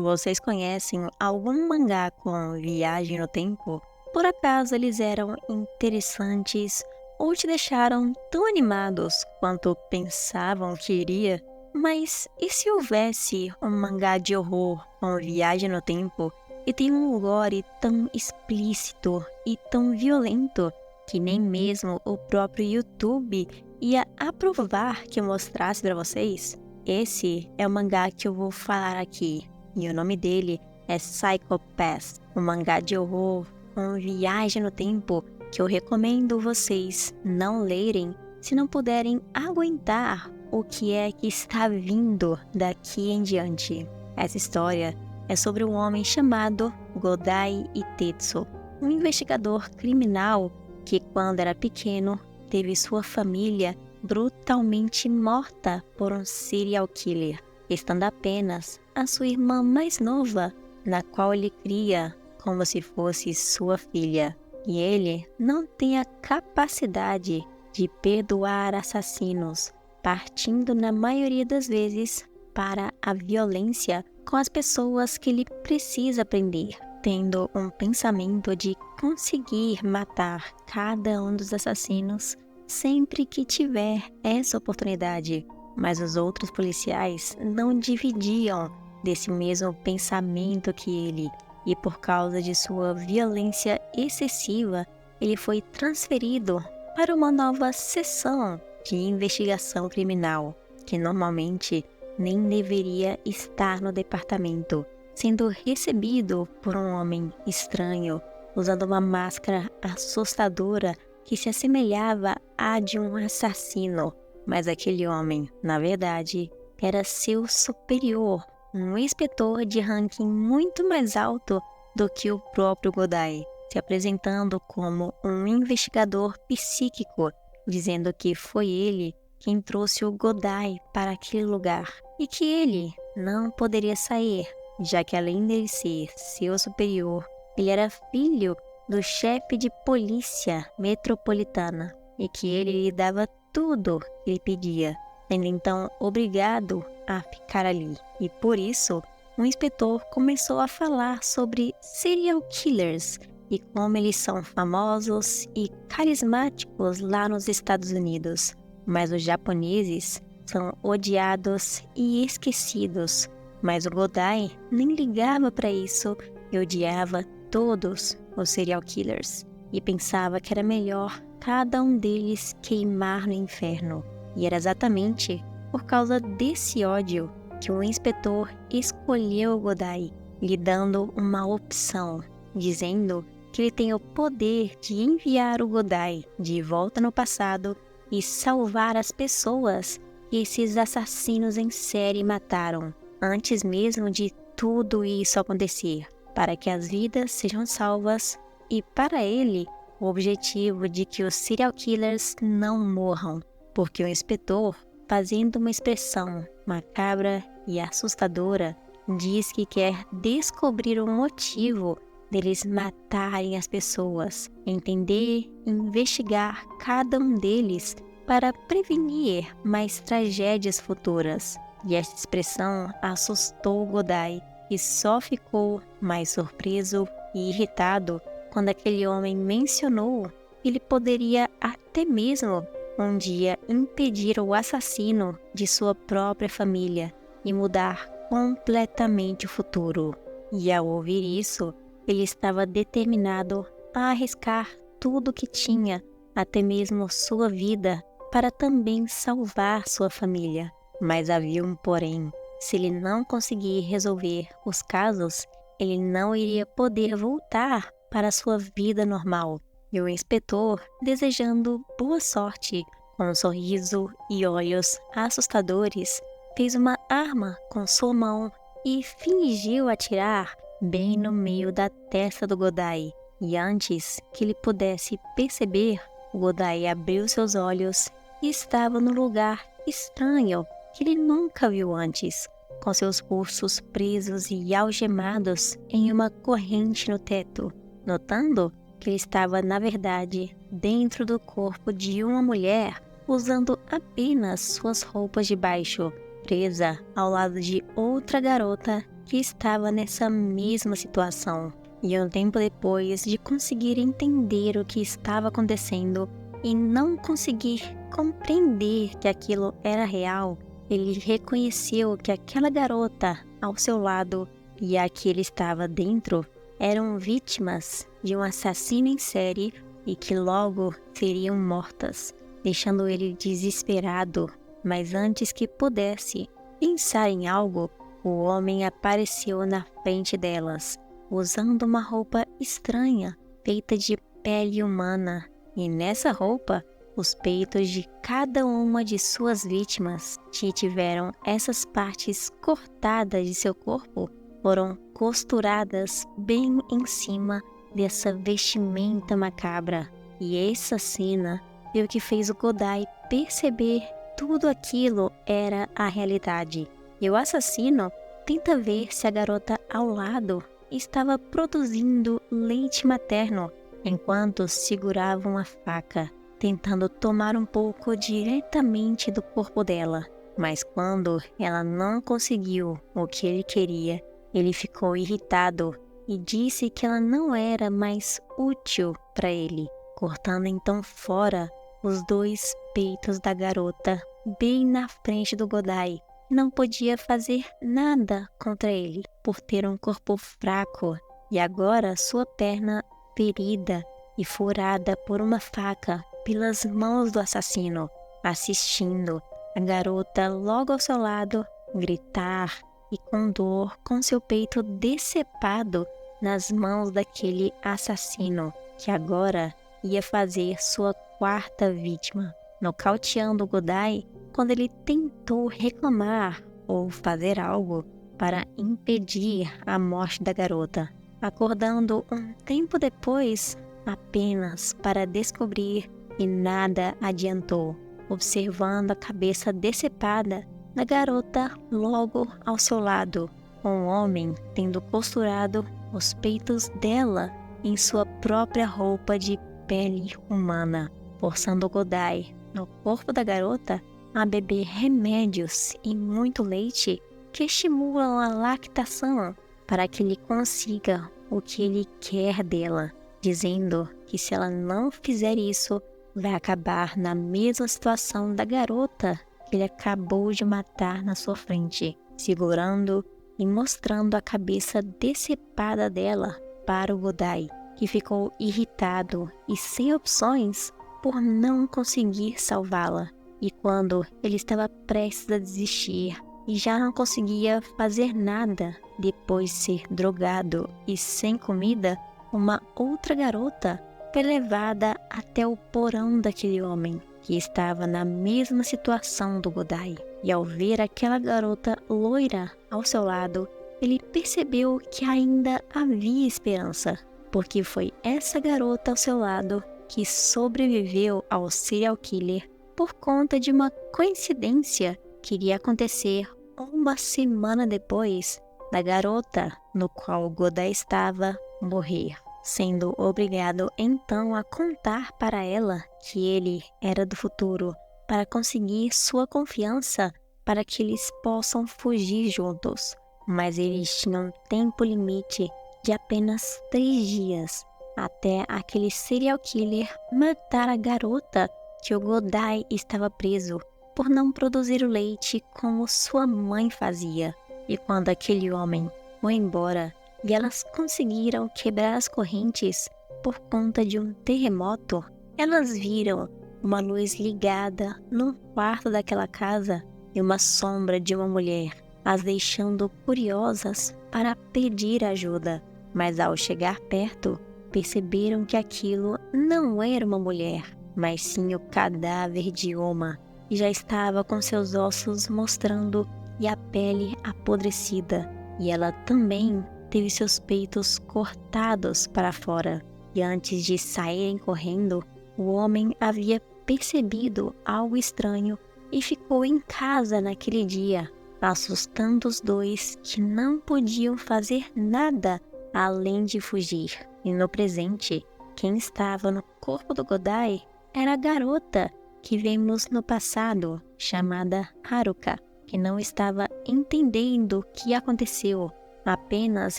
Vocês conhecem algum mangá com viagem no tempo? Por acaso eles eram interessantes ou te deixaram tão animados quanto pensavam que iria? Mas e se houvesse um mangá de horror com viagem no tempo e tem um lore tão explícito e tão violento que nem mesmo o próprio YouTube ia aprovar que eu mostrasse para vocês? Esse é o mangá que eu vou falar aqui. E o nome dele é Psycho Pass, um mangá de horror com viagem no tempo que eu recomendo vocês não lerem se não puderem aguentar o que é que está vindo daqui em diante. Essa história é sobre um homem chamado Godai Itetsu, um investigador criminal que, quando era pequeno, teve sua família brutalmente morta por um serial killer, estando apenas a sua irmã mais nova, na qual ele cria como se fosse sua filha. E ele não tem a capacidade de perdoar assassinos, partindo na maioria das vezes para a violência com as pessoas que ele precisa prender, tendo um pensamento de conseguir matar cada um dos assassinos sempre que tiver essa oportunidade. Mas os outros policiais não dividiam desse mesmo pensamento que ele, e por causa de sua violência excessiva, ele foi transferido para uma nova seção de investigação criminal, que normalmente nem deveria estar no departamento, sendo recebido por um homem estranho, usando uma máscara assustadora que se assemelhava à de um assassino. Mas aquele homem, na verdade, era seu superior, um inspetor de ranking muito mais alto do que o próprio Godai, se apresentando como um investigador psíquico, dizendo que foi ele quem trouxe o Godai para aquele lugar e que ele não poderia sair, já que além de ser seu superior, ele era filho do chefe de polícia metropolitana e que ele lhe dava tudo que ele pedia, sendo então obrigado a ficar ali. E por isso, o inspetor começou a falar sobre serial killers e como eles são famosos e carismáticos lá nos Estados Unidos. Mas os japoneses são odiados e esquecidos. Mas o Godai nem ligava para isso e odiava todos os serial killers e pensava que era melhor cada um deles queimar no inferno. E era exatamente por causa desse ódio que o inspetor escolheu o Godai, lhe dando uma opção, dizendo que ele tem o poder de enviar o Godai de volta no passado e salvar as pessoas que esses assassinos em série mataram, antes mesmo de tudo isso acontecer, para que as vidas sejam salvas e, para ele, o objetivo de que os serial killers não morram, porque o inspetor, fazendo uma expressão macabra e assustadora, diz que quer descobrir o motivo deles matarem as pessoas, entender e investigar cada um deles para prevenir mais tragédias futuras. E esta expressão assustou Godai, e só ficou mais surpreso e irritado quando aquele homem mencionou que ele poderia até mesmo um dia impedir o assassino de sua própria família e mudar completamente o futuro. E ao ouvir isso, ele estava determinado a arriscar tudo o que tinha, até mesmo sua vida, para também salvar sua família. Mas havia um porém: se ele não conseguir resolver os casos, ele não iria poder voltar para sua vida normal. E o inspetor, desejando boa sorte, com um sorriso e olhos assustadores, fez uma arma com sua mão e fingiu atirar bem no meio da testa do Godai. E antes que ele pudesse perceber, o Godai abriu seus olhos e estava no lugar estranho que ele nunca viu antes, com seus pulsos presos e algemados em uma corrente no teto, notando que ele estava, na verdade, dentro do corpo de uma mulher, usando apenas suas roupas de baixo, presa ao lado de outra garota que estava nessa mesma situação. E um tempo depois de conseguir entender o que estava acontecendo e não conseguir compreender que aquilo era real, ele reconheceu que aquela garota ao seu lado e a que ele estava dentro eram vítimas de um assassino em série e que logo seriam mortas, deixando ele desesperado. Mas antes que pudesse pensar em algo, o homem apareceu na frente delas, usando uma roupa estranha feita de pele humana, e nessa roupa, os peitos de cada uma de suas vítimas, que tiveram essas partes cortadas de seu corpo, foram costuradas bem em cima dessa vestimenta macabra. E essa cena foi o que fez o Godai perceber tudo aquilo era a realidade. E o assassino tenta ver se a garota ao lado estava produzindo leite materno, enquanto segurava uma faca, tentando tomar um pouco diretamente do corpo dela. Mas quando ela não conseguiu o que ele queria, ele ficou irritado e disse que ela não era mais útil para ele, cortando então fora os 2 peitos da garota bem na frente do Godai. Não podia fazer nada contra ele por ter um corpo fraco e agora sua perna ferida e furada por uma faca pelas mãos do assassino, assistindo a garota logo ao seu lado gritar e com dor com seu peito decepado nas mãos daquele assassino que agora ia fazer sua 4ª vítima, nocauteando Godai quando ele tentou reclamar ou fazer algo para impedir a morte da garota, acordando um tempo depois apenas para descobrir que nada adiantou, observando a cabeça decepada da garota logo ao seu lado, com o homem tendo costurado os peitos dela em sua própria roupa de pele humana, forçando Godai, no corpo da garota, a beber remédios e muito leite que estimulam a lactação para que ele consiga o que ele quer dela, dizendo que se ela não fizer isso, vai acabar na mesma situação da garota que ele acabou de matar na sua frente, segurando e mostrando a cabeça decepada dela para o Godai, que ficou irritado e sem opções por não conseguir salvá-la. E quando ele estava prestes a desistir e já não conseguia fazer nada depois de ser drogado e sem comida, uma outra garota foi levada até o porão daquele homem, que estava na mesma situação do Godai. E ao ver aquela garota loira ao seu lado, ele percebeu que ainda havia esperança, porque foi essa garota ao seu lado que sobreviveu ao serial killer por conta de uma coincidência que iria acontecer uma semana depois da garota no qual Godai estava morrer, sendo obrigado então a contar para ela que ele era do futuro para conseguir sua confiança para que eles possam fugir juntos. Mas eles tinham tempo limite de apenas 3 dias até aquele serial killer matar a garota que o Godai estava preso por não produzir o leite como sua mãe fazia. E quando aquele homem foi embora e elas conseguiram quebrar as correntes por conta de um terremoto, elas viram uma luz ligada num quarto daquela casa e uma sombra de uma mulher, as deixando curiosas para pedir ajuda. Mas ao chegar perto, perceberam que aquilo não era uma mulher, mas sim o cadáver de uma, e já estava com seus ossos mostrando e a pele apodrecida, e ela também teve seus peitos cortados para fora. E antes de saírem correndo, o homem havia percebido algo estranho e ficou em casa naquele dia, assustando os 2 que não podiam fazer nada além de fugir. E no presente, quem estava no corpo do Godai era a garota que vimos no passado, chamada Haruka, que não estava entendendo o que aconteceu apenas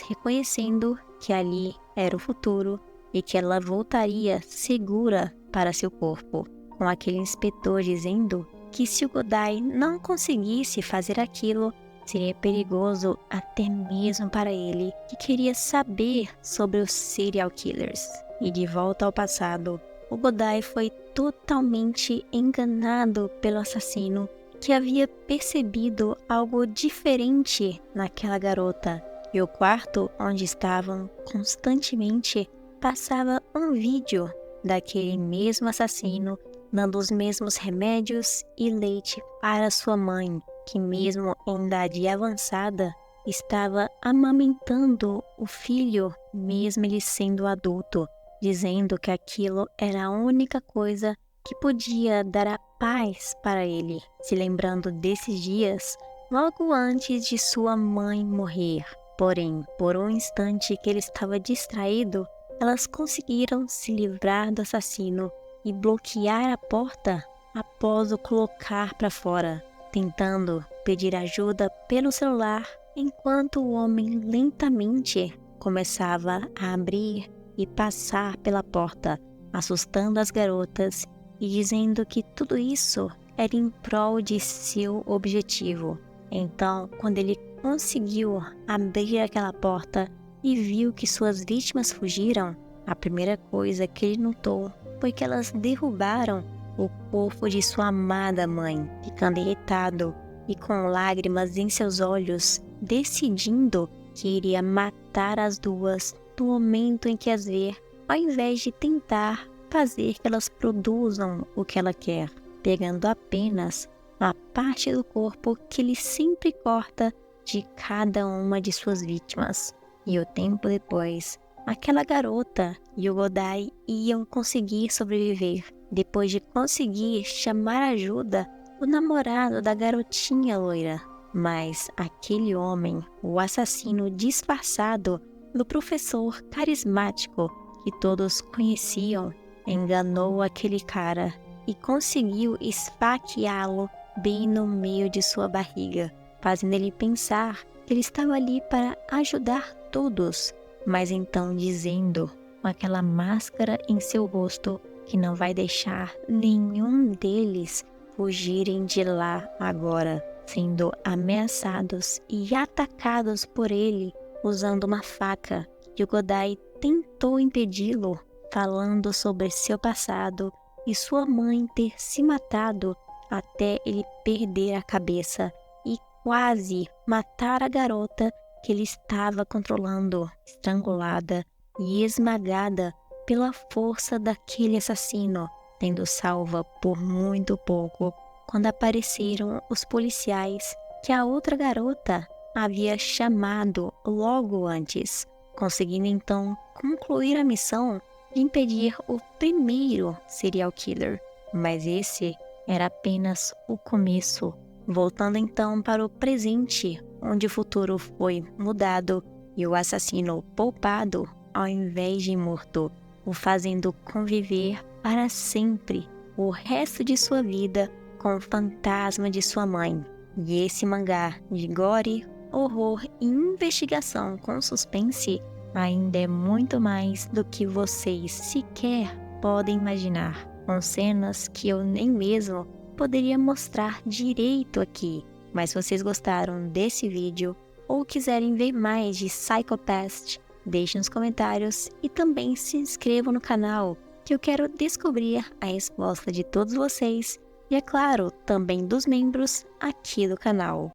reconhecendo que ali era o futuro e que ela voltaria segura para seu corpo, com aquele inspetor dizendo que se o Godai não conseguisse fazer aquilo, seria perigoso até mesmo para ele, que queria saber sobre os serial killers. E de volta ao passado, o Godai foi totalmente enganado pelo assassino, que havia percebido algo diferente naquela garota. E o quarto onde estavam constantemente passava um vídeo daquele mesmo assassino dando os mesmos remédios e leite para sua mãe, que mesmo em idade avançada, estava amamentando o filho, mesmo ele sendo adulto, dizendo que aquilo era a única coisa que podia dar a paz para ele, se lembrando desses dias logo antes de sua mãe morrer. Porém, por um instante que ele estava distraído, elas conseguiram se livrar do assassino e bloquear a porta após o colocar para fora, tentando pedir ajuda pelo celular enquanto o homem lentamente começava a abrir e passar pela porta, assustando as garotas e dizendo que tudo isso era em prol de seu objetivo. Então, quando ele conseguiu abrir aquela porta e viu que suas vítimas fugiram, a primeira coisa que ele notou foi que elas derrubaram o corpo de sua amada mãe, ficando irritado e com lágrimas em seus olhos, decidindo que iria matar as duas no momento em que as ver, ao invés de tentar fazer que elas produzam o que ela quer, pegando apenas a parte do corpo que ele sempre corta de cada uma de suas vítimas. E o tempo depois, aquela garota e o Godai iam conseguir sobreviver, depois de conseguir chamar ajuda do namorado da garotinha loira. Mas aquele homem, o assassino disfarçado do professor carismático que todos conheciam, enganou aquele cara e conseguiu esfaqueá-lo bem no meio de sua barriga, fazendo ele pensar que ele estava ali para ajudar todos, mas então dizendo com aquela máscara em seu rosto que não vai deixar nenhum deles fugirem de lá agora, sendo ameaçados e atacados por ele usando uma faca, e o Godai tentou impedi-lo, falando sobre seu passado e sua mãe ter se matado até ele perder a cabeça e quase matar a garota que ele estava controlando, estrangulada e esmagada pela força daquele assassino, sendo salva por muito pouco quando apareceram os policiais que a outra garota havia chamado logo antes, conseguindo então concluir a missão de impedir o primeiro serial killer. Mas esse era apenas o começo. Voltando então para o presente, onde o futuro foi mudado e o assassino poupado ao invés de morto, o fazendo conviver para sempre o resto de sua vida com o fantasma de sua mãe. E esse mangá de gore, horror e investigação com suspense ainda é muito mais do que vocês sequer podem imaginar, com cenas que eu nem mesmo poderia mostrar direito aqui. Mas se vocês gostaram desse vídeo ou quiserem ver mais de Psycho-Pass, deixem nos comentários e também se inscrevam no canal, que eu quero descobrir a resposta de todos vocês e, é claro, também dos membros aqui do canal.